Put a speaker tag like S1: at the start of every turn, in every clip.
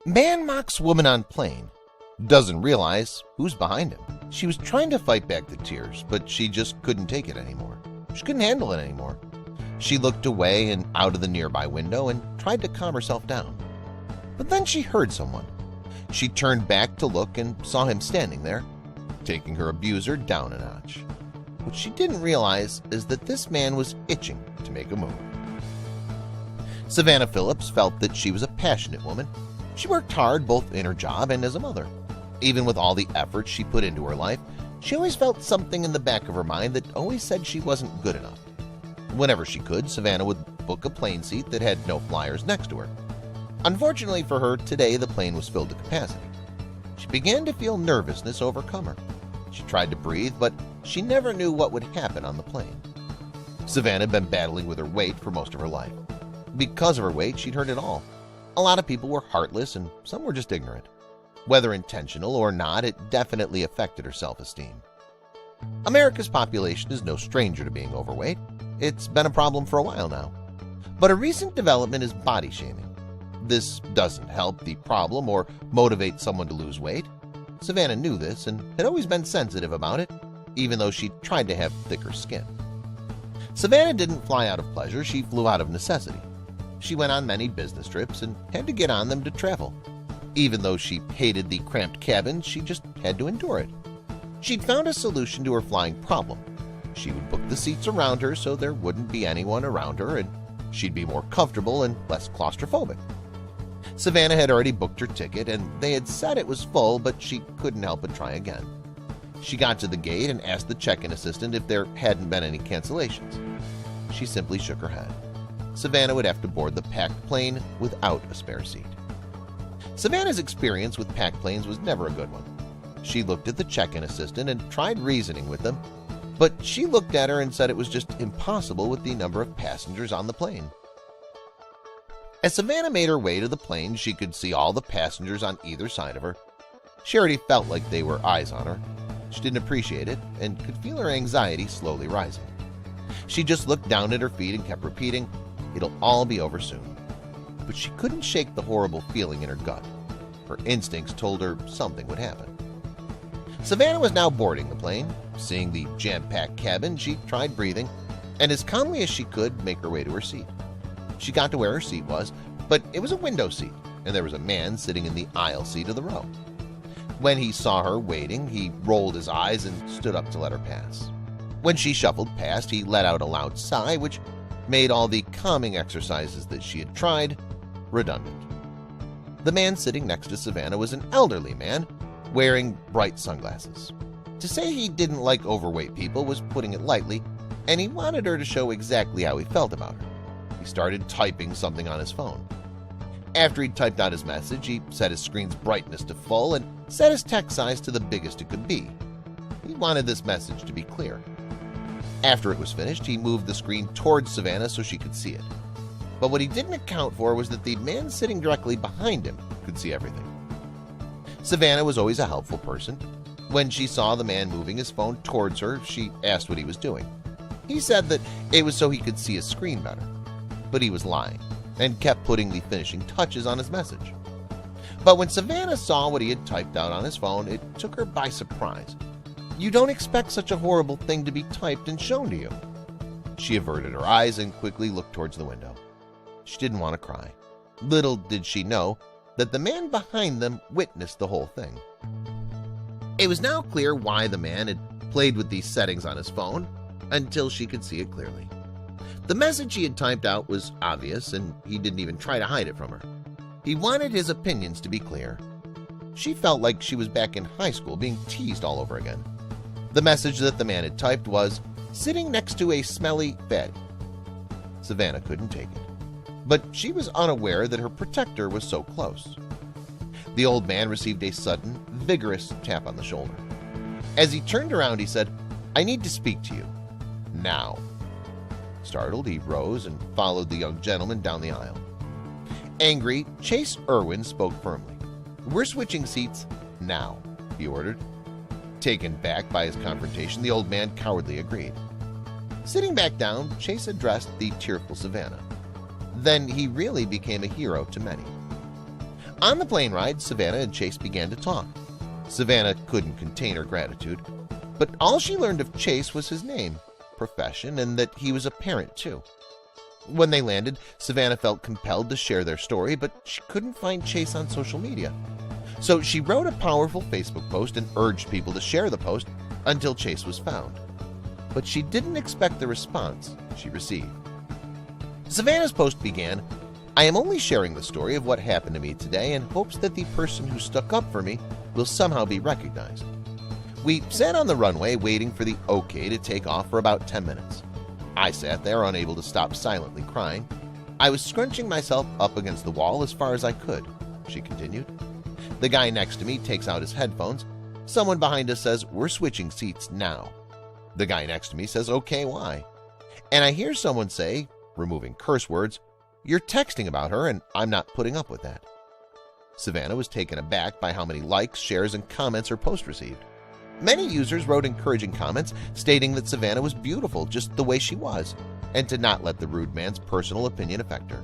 S1: Man mocks woman on plane. Doesn't realize who's behind him. She was trying to fight back the tears, but she just couldn't take it anymore. She couldn't handle it anymore. She looked away and out of the nearby window and tried to calm herself down. But then she heard someone. She turned back to look and saw him standing there, taking her abuser down a notch. What she didn't realize is that this man was itching to make a move. Savannah Phillips felt that she was a passionate woman. She worked hard both in her job and as a mother. Even with all the effort she put into her life, she always felt something in the back of her mind that always said she wasn't good enough. Whenever she could, Savannah would book a plane seat that had no flyers next to her. Unfortunately for her, today the plane was filled to capacity. She began to feel nervousness overcome her. She tried to breathe, but she never knew what would happen on the plane. Savannah had been battling with her weight for most of her life. Because of her weight, she'd heard it all. A lot of people were heartless and some were just ignorant. Whether intentional or not, it definitely affected her self-esteem. America's population is no stranger to being overweight. It's been a problem for a while now. But a recent development is body shaming. This doesn't help the problem or motivate someone to lose weight. Savannah knew this and had always been sensitive about it, even though she tried to have thicker skin. Savannah didn't fly out of pleasure, she flew out of necessity. She went on many business trips and had to get on them to travel. Even though she hated the cramped cabin, she just had to endure it. She'd found a solution to her flying problem. She would book the seats around her so there wouldn't be anyone around her and she'd be more comfortable and less claustrophobic. Savannah had already booked her ticket and they had said it was full, but she couldn't help but try again. She got to the gate and asked the check-in assistant if there hadn't been any cancellations. She simply shook her head. Savannah would have to board the packed plane without a spare seat. Savannah's experience with packed planes was never a good one. She looked at the check-in assistant and tried reasoning with them, but she looked at her and said it was just impossible with the number of passengers on the plane. As Savannah made her way to the plane, she could see all the passengers on either side of her. She already felt like they were eyes on her. She didn't appreciate it and could feel her anxiety slowly rising. She just looked down at her feet and kept repeating, "It'll all be over soon." But she couldn't shake the horrible feeling in her gut. Her instincts told her something would happen. Savannah was now boarding the plane. Seeing the jam-packed cabin, she tried breathing and as calmly as she could make her way to her seat. She got to where her seat was, but it was a window seat, and there was a man sitting in the aisle seat of the row. When he saw her waiting, he rolled his eyes and stood up to let her pass. When she shuffled past, he let out a loud sigh, which made all the calming exercises that she had tried redundant. The man sitting next to Savannah was an elderly man wearing bright sunglasses. To say he didn't like overweight people was putting it lightly, and he wanted her to show exactly how he felt about her. He started typing something on his phone. After he'd typed out his message, he set his screen's brightness to full and set his text size to the biggest it could be. He wanted this message to be clear. After it was finished, he moved the screen towards Savannah so she could see it. But what he didn't account for was that the man sitting directly behind him could see everything. Savannah was always a helpful person. When she saw the man moving his phone towards her, she asked what he was doing. He said that it was so he could see his screen better. But he was lying and kept putting the finishing touches on his message. But when Savannah saw what he had typed out on his phone, it took her by surprise. You don't expect such a horrible thing to be typed and shown to you. She averted her eyes and quickly looked towards the window. She didn't want to cry. Little did she know that the man behind them witnessed the whole thing. It was now clear why the man had played with these settings on his phone until she could see it clearly. The message he had typed out was obvious, and he didn't even try to hide it from her. He wanted his opinions to be clear. She felt like she was back in high school being teased all over again. The message that the man had typed was, "Sitting next to a smelly bed." Savannah couldn't take it, but she was unaware that her protector was so close. The old man received a sudden, vigorous tap on the shoulder. As he turned around, he said, "I need to speak to you. Now." Startled, he rose and followed the young gentleman down the aisle. Angry, Chase Irwin spoke firmly. "We're switching seats now," he ordered. Taken back by his confrontation, the old man cowardly agreed. Sitting back down, Chase addressed the tearful Savannah. Then he really became a hero to many. On the plane ride, Savannah and Chase began to talk. Savannah couldn't contain her gratitude, but all she learned of Chase was his name, profession, and that he was a parent too. When they landed, Savannah felt compelled to share their story, but she couldn't find Chase on social media. So she wrote a powerful Facebook post and urged people to share the post until Chase was found. But she didn't expect the response she received. Savannah's post began, "I am only sharing the story of what happened to me today in hopes that the person who stuck up for me will somehow be recognized." We sat on the runway waiting for the okay to take off for about 10 minutes. I sat there unable to stop silently crying. I was scrunching myself up against the wall as far as I could, she continued. The guy next to me takes out his headphones. Someone behind us says, "We're switching seats now." The guy next to me says, "Okay, why?" And I hear someone say, removing curse words, "You're texting about her and I'm not putting up with that." Savannah was taken aback by how many likes, shares, and comments her post received. Many users wrote encouraging comments stating that Savannah was beautiful just the way she was and to not let the rude man's personal opinion affect her.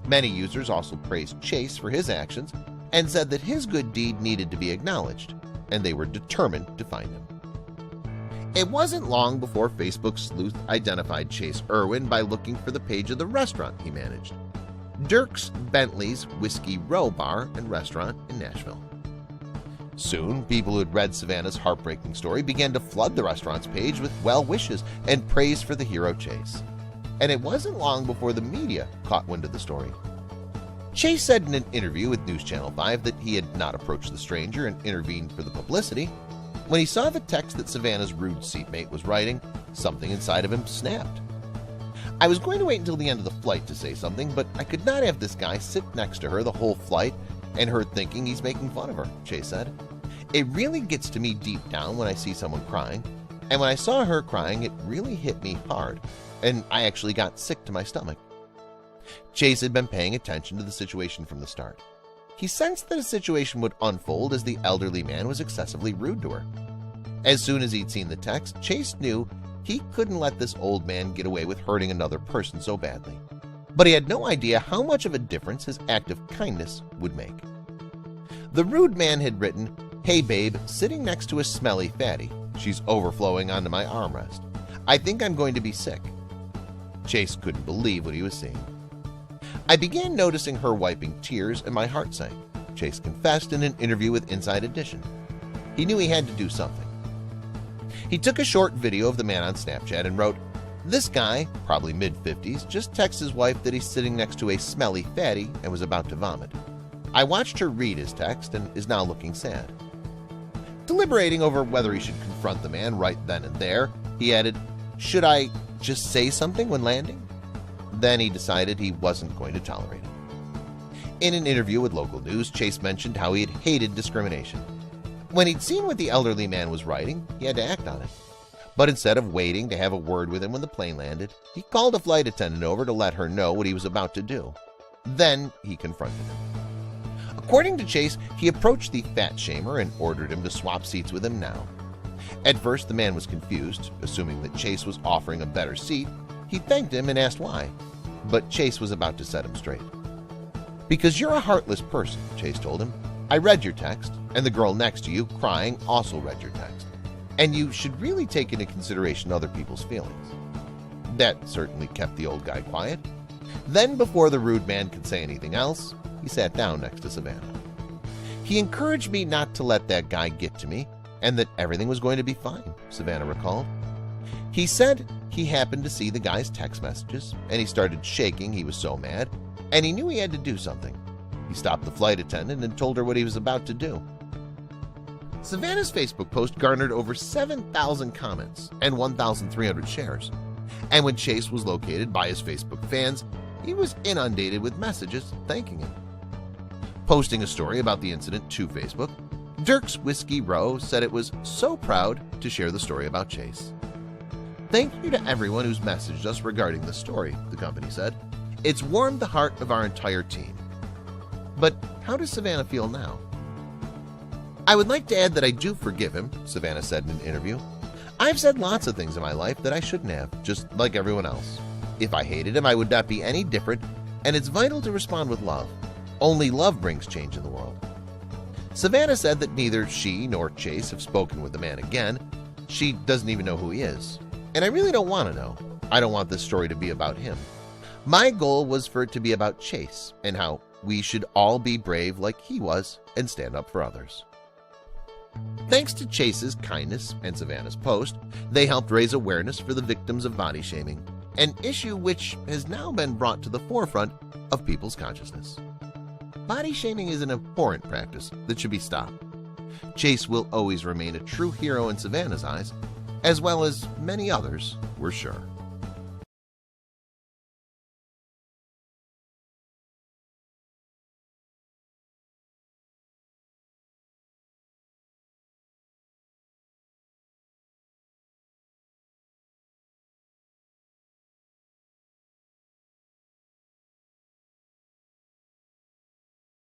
S1: Many users also praised Chase for his actions and said that his good deed needed to be acknowledged, and they were determined to find him. It wasn't long before Facebook sleuth identified Chase Irwin by looking for the page of the restaurant he managed, Dirk's Bentley's Whiskey Row Bar and Restaurant in Nashville. Soon, people who had read Savannah's heartbreaking story began to flood the restaurant's page with well wishes and praise for the hero Chase. And it wasn't long before the media caught wind of the story. Chase said in an interview with News Channel 5 that he had not approached the stranger and intervened for the publicity. When he saw the text that Savannah's rude seatmate was writing, something inside of him snapped. "I was going to wait until the end of the flight to say something, but I could not have this guy sit next to her the whole flight and her thinking he's making fun of her," Chase said. "It really gets to me deep down when I see someone crying, and when I saw her crying, it really hit me hard, and I actually got sick to my stomach." Chase had been paying attention to the situation from the start. He sensed that a situation would unfold as the elderly man was excessively rude to her. As soon as he'd seen the text, Chase knew he couldn't let this old man get away with hurting another person so badly. But he had no idea how much of a difference his act of kindness would make. The rude man had written, "Hey babe, sitting next to a smelly fatty. She's overflowing onto my armrest. I think I'm going to be sick." Chase couldn't believe what he was seeing. "I began noticing her wiping tears and my heart sank," Chase confessed in an interview with Inside Edition. He knew he had to do something. He took a short video of the man on Snapchat and wrote, "This guy, probably mid-50s, just texted his wife that he's sitting next to a smelly fatty and was about to vomit. I watched her read his text and is now looking sad." Deliberating over whether he should confront the man right then and there, he added, "Should I just say something when landing?" Then he decided he wasn't going to tolerate it. In an interview with local news, Chase mentioned how he had hated discrimination. When he'd seen what the elderly man was writing, he had to act on it. But instead of waiting to have a word with him when the plane landed, he called a flight attendant over to let her know what he was about to do. Then he confronted him. According to Chase, he approached the fat shamer and ordered him to swap seats with him now. At first, the man was confused, assuming that Chase was offering a better seat. He thanked him and asked why, but Chase was about to set him straight. "Because you're a heartless person," Chase told him. "I read your text, and the girl next to you, crying, also read your text. And you should really take into consideration other people's feelings." That certainly kept the old guy quiet. Then, before the rude man could say anything else, he sat down next to Savannah. "He encouraged me not to let that guy get to me, and that everything was going to be fine," Savannah recalled. He said he happened to see the guy's text messages, and he started shaking. He was so mad, and he knew he had to do something. He stopped the flight attendant and told her what he was about to do. Savannah's Facebook post garnered over 7,000 comments and 1,300 shares. And when Chase was located by his Facebook fans, he was inundated with messages thanking him. Posting a story about the incident to Facebook, Dirk's Whiskey Row said it was so proud to share the story about Chase. "Thank you to everyone who's messaged us regarding the story," the company said. "It's warmed the heart of our entire team." But how does Savannah feel now? "I would like to add that I do forgive him," Savannah said in an interview. "I've said lots of things in my life that I shouldn't have, just like everyone else. If I hated him, I would not be any different, and it's vital to respond with love. Only love brings change in the world. Savannah said that neither she nor Chase have spoken with the man again. She doesn't even know who he is. And I really don't want to know. I don't want this story to be about him. My goal was for it to be about Chase and how we should all be brave like he was and stand up for others. Thanks to Chase's kindness and Savannah's post, they helped raise awareness for the victims of body shaming, an issue which has now been brought to the forefront of people's consciousness. Body shaming is an abhorrent practice that should be stopped. Chase will always remain a true hero in Savannah's eyes, as well as many others, we're sure.